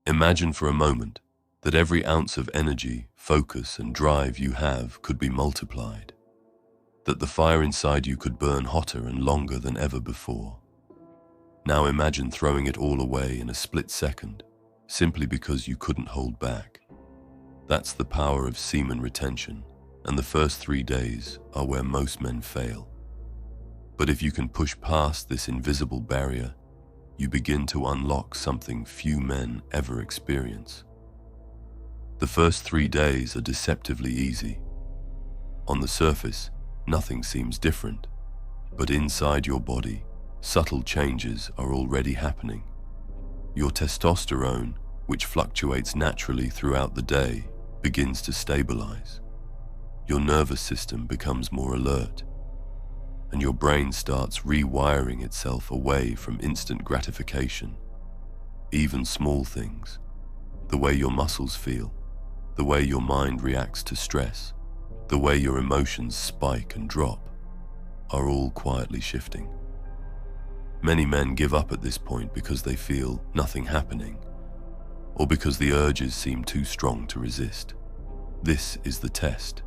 Imagine for a moment that every ounce of energy, focus, and drive you have could be multiplied, that the fire inside you could burn hotter and longer than ever before. Now imagine throwing it all away in a split second, simply because you couldn't hold back. That's the power of semen retention, and the first 3 days are where most men fail. But if you can push past this invisible barrier, you begin to unlock something few men ever experience. The first 3 days are deceptively easy. On the surface, nothing seems different, but inside your body, subtle changes are already happening. Your testosterone, which fluctuates naturally throughout the day, begins to stabilize. Your nervous system becomes more alert, and your brain starts rewiring itself away from instant gratification. Even small things, the way your muscles feel, the way your mind reacts to stress, the way your emotions spike and drop, are all quietly shifting. Many men give up at this point because they feel nothing happening, or because the urges seem too strong to resist. This is the test.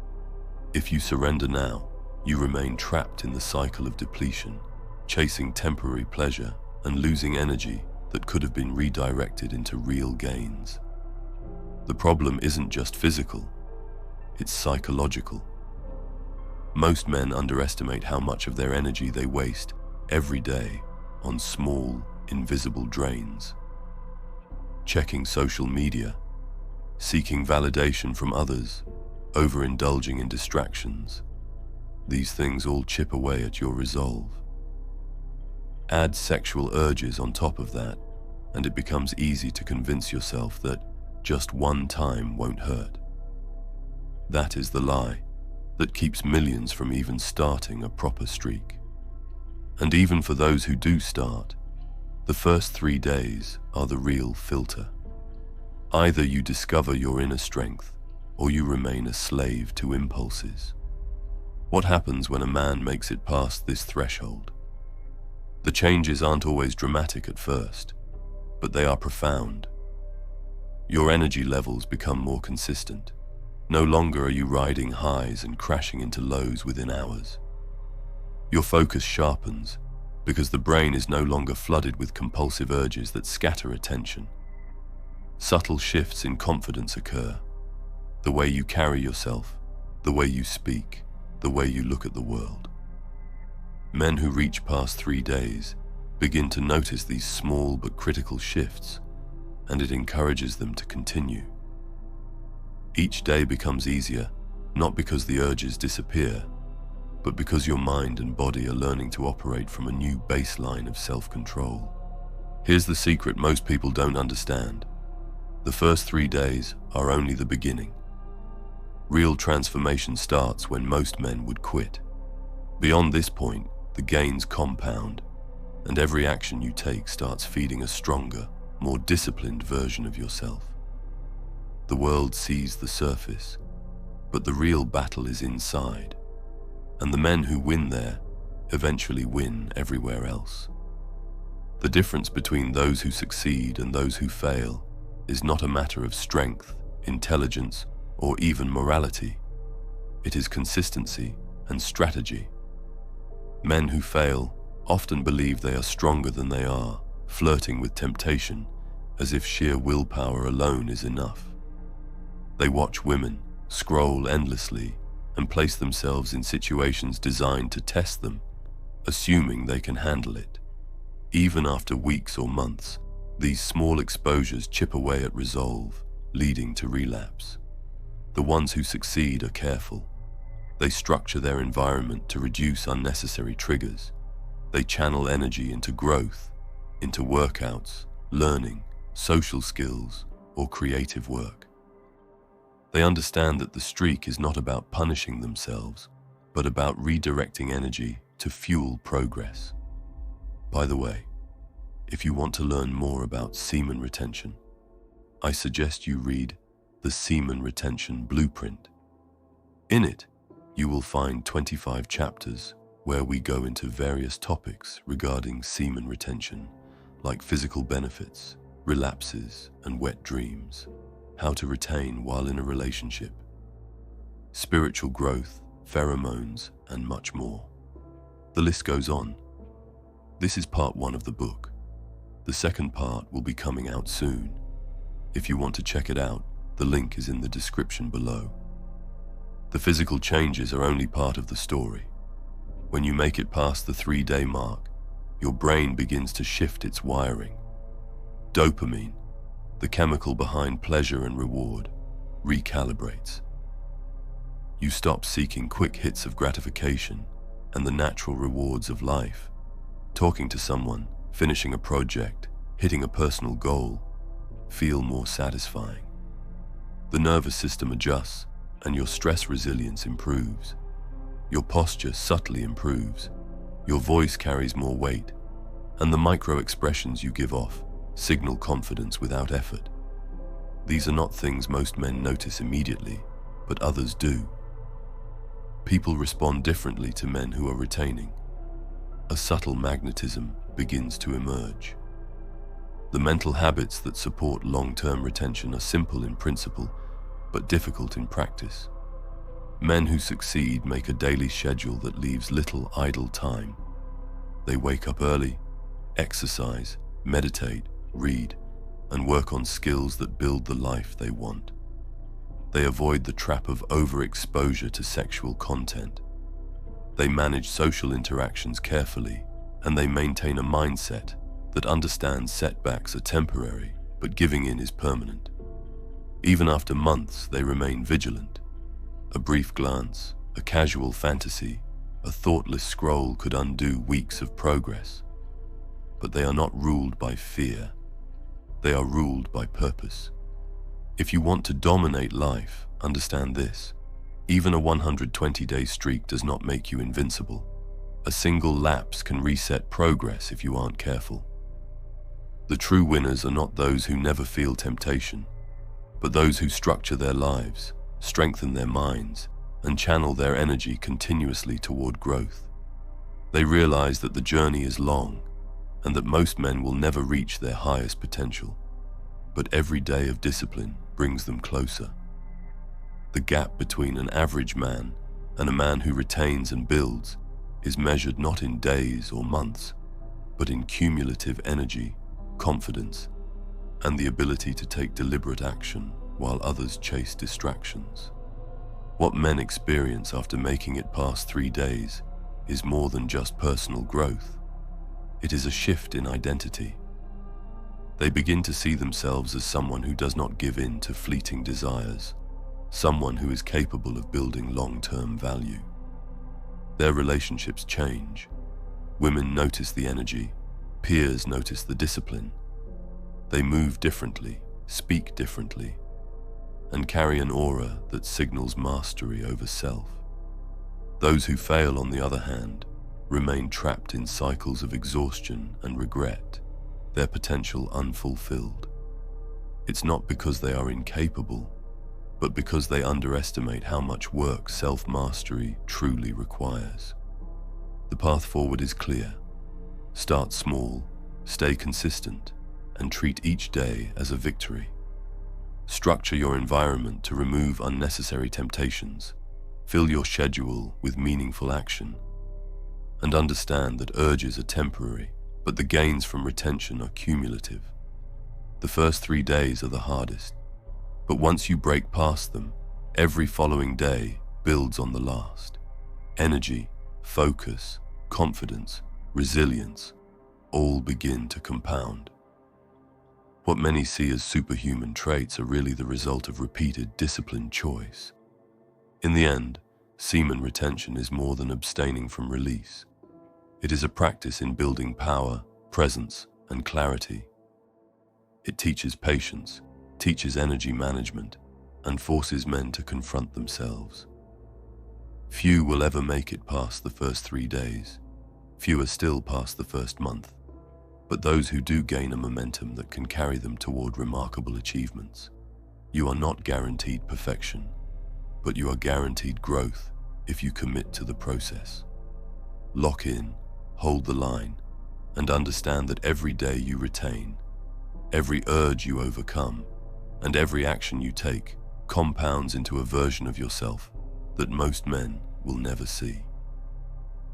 If you surrender now, you remain trapped in the cycle of depletion, chasing temporary pleasure and losing energy that could have been redirected into real gains. The problem isn't just physical, it's psychological. Most men underestimate how much of their energy they waste every day on small, invisible drains. Checking social media, seeking validation from others, overindulging in distractions. These things all chip away at your resolve. Add sexual urges on top of that, and it becomes easy to convince yourself that just one time won't hurt. That is the lie that keeps millions from even starting a proper streak. And even for those who do start, the first 3 days are the real filter. Either you discover your inner strength, or you remain a slave to impulses. What happens when a man makes it past this threshold? The changes aren't always dramatic at first, but they are profound. Your energy levels become more consistent. No longer are you riding highs and crashing into lows within hours. Your focus sharpens because the brain is no longer flooded with compulsive urges that scatter attention. Subtle shifts in confidence occur. The way you carry yourself, the way you speak, the way you look at the world. Men who reach past 3 days begin to notice these small but critical shifts, and it encourages them to continue. Each day becomes easier, not because the urges disappear, but because your mind and body are learning to operate from a new baseline of self-control. Here's the secret most people don't understand. The first 3 days are only the beginning. Real transformation starts when most men would quit. Beyond this point, the gains compound, and every action you take starts feeding a stronger, more disciplined version of yourself. The world sees the surface, but the real battle is inside, and the men who win there eventually win everywhere else. The difference between those who succeed and those who fail is not a matter of strength, intelligence, or even morality. It is consistency and strategy. Men who fail often believe they are stronger than they are, flirting with temptation as if sheer willpower alone is enough. They watch women, scroll endlessly, and place themselves in situations designed to test them, assuming they can handle it. Even after weeks or months, these small exposures chip away at resolve, leading to relapse. The ones who succeed are careful. They structure their environment to reduce unnecessary triggers. They channel energy into growth, into workouts, learning, social skills, or creative work. They understand that the streak is not about punishing themselves, but about redirecting energy to fuel progress. By the way, if you want to learn more about semen retention, I suggest you read The Semen Retention Blueprint. In it, you will find 25 chapters where we go into various topics regarding semen retention, like physical benefits, relapses and wet dreams, how to retain while in a relationship, spiritual growth, pheromones, and much more. The list goes on. This is part 1 of the book. The second part will be coming out soon. If you want to check it out, the link is in the description below. The physical changes are only part of the story. When you make it past the 3-day mark, your brain begins to shift its wiring. Dopamine, the chemical behind pleasure and reward, recalibrates. You stop seeking quick hits of gratification and the natural rewards of life. Talking to someone, finishing a project, hitting a personal goal, feel more satisfying. The nervous system adjusts and your stress resilience improves. Your posture subtly improves. Your voice carries more weight, and the micro-expressions you give off signal confidence without effort. These are not things most men notice immediately, but others do. People respond differently to men who are retaining. A subtle magnetism begins to emerge. The mental habits that support long-term retention are simple in principle, but difficult in practice. Men who succeed make a daily schedule that leaves little idle time. They wake up early, exercise, meditate, read, and work on skills that build the life they want. They avoid the trap of overexposure to sexual content. They manage social interactions carefully, and they maintain a mindset that understands setbacks are temporary, but giving in is permanent. Even after months, they remain vigilant. A brief glance, a casual fantasy, a thoughtless scroll could undo weeks of progress. But they are not ruled by fear. They are ruled by purpose. If you want to dominate life, understand this. Even a 120-day streak does not make you invincible. A single lapse can reset progress if you aren't careful. The true winners are not those who never feel temptation, but those who structure their lives, strengthen their minds, and channel their energy continuously toward growth. They realize that the journey is long, and that most men will never reach their highest potential, but every day of discipline brings them closer. The gap between an average man and a man who retains and builds is measured not in days or months, but in cumulative energy, confidence, and the ability to take deliberate action while others chase distractions. What men experience after making it past 3 days is more than just personal growth. It is a shift in identity. They begin to see themselves as someone who does not give in to fleeting desires, someone who is capable of building long-term value. Their relationships change. Women notice the energy, peers notice the discipline. They move differently, speak differently, and carry an aura that signals mastery over self. Those who fail, on the other hand, remain trapped in cycles of exhaustion and regret, their potential unfulfilled. It's not because they are incapable, but because they underestimate how much work self-mastery truly requires. The path forward is clear. Start small, stay consistent, and treat each day as a victory. Structure your environment to remove unnecessary temptations. Fill your schedule with meaningful action. And understand that urges are temporary, but the gains from retention are cumulative. The first 3 days are the hardest, but once you break past them, every following day builds on the last. Energy, focus, confidence, resilience, all begin to compound. What many see as superhuman traits are really the result of repeated disciplined choice. In the end, semen retention is more than abstaining from release. It is a practice in building power, presence, and clarity. It teaches patience, teaches energy management, and forces men to confront themselves. Few will ever make it past the first 3 days. Fewer still past the first month. But those who do gain a momentum that can carry them toward remarkable achievements. You are not guaranteed perfection, but you are guaranteed growth if you commit to the process. Lock in, hold the line, and understand that every day you retain, Every urge you overcome and every action you take compounds into a version of yourself that most men will never see.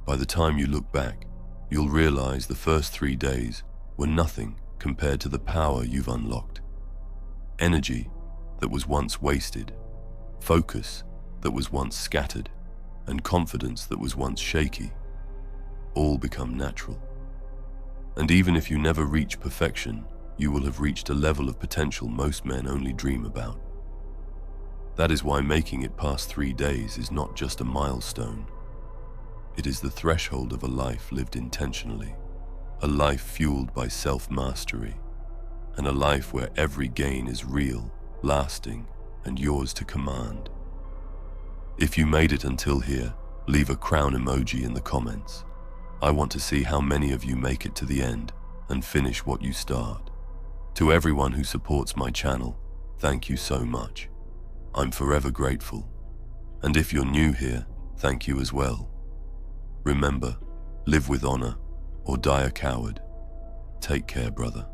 By the time you look back, you'll realize the first 3 days were nothing compared to the power you've unlocked. Energy that was once wasted, focus that was once scattered, and confidence that was once shaky, all become natural. And even if you never reach perfection, you will have reached a level of potential most men only dream about. That is why making it past 3 days is not just a milestone. It is the threshold of a life lived intentionally, a life fueled by self-mastery, and a life where every gain is real, lasting, and yours to command. If you made it until here, leave a crown emoji in the comments. I want to see how many of you make it to the end and finish what you start. To everyone who supports my channel, thank you so much. I'm forever grateful. And if you're new here, thank you as well. Remember, live with honor or die a coward. Take care, brother.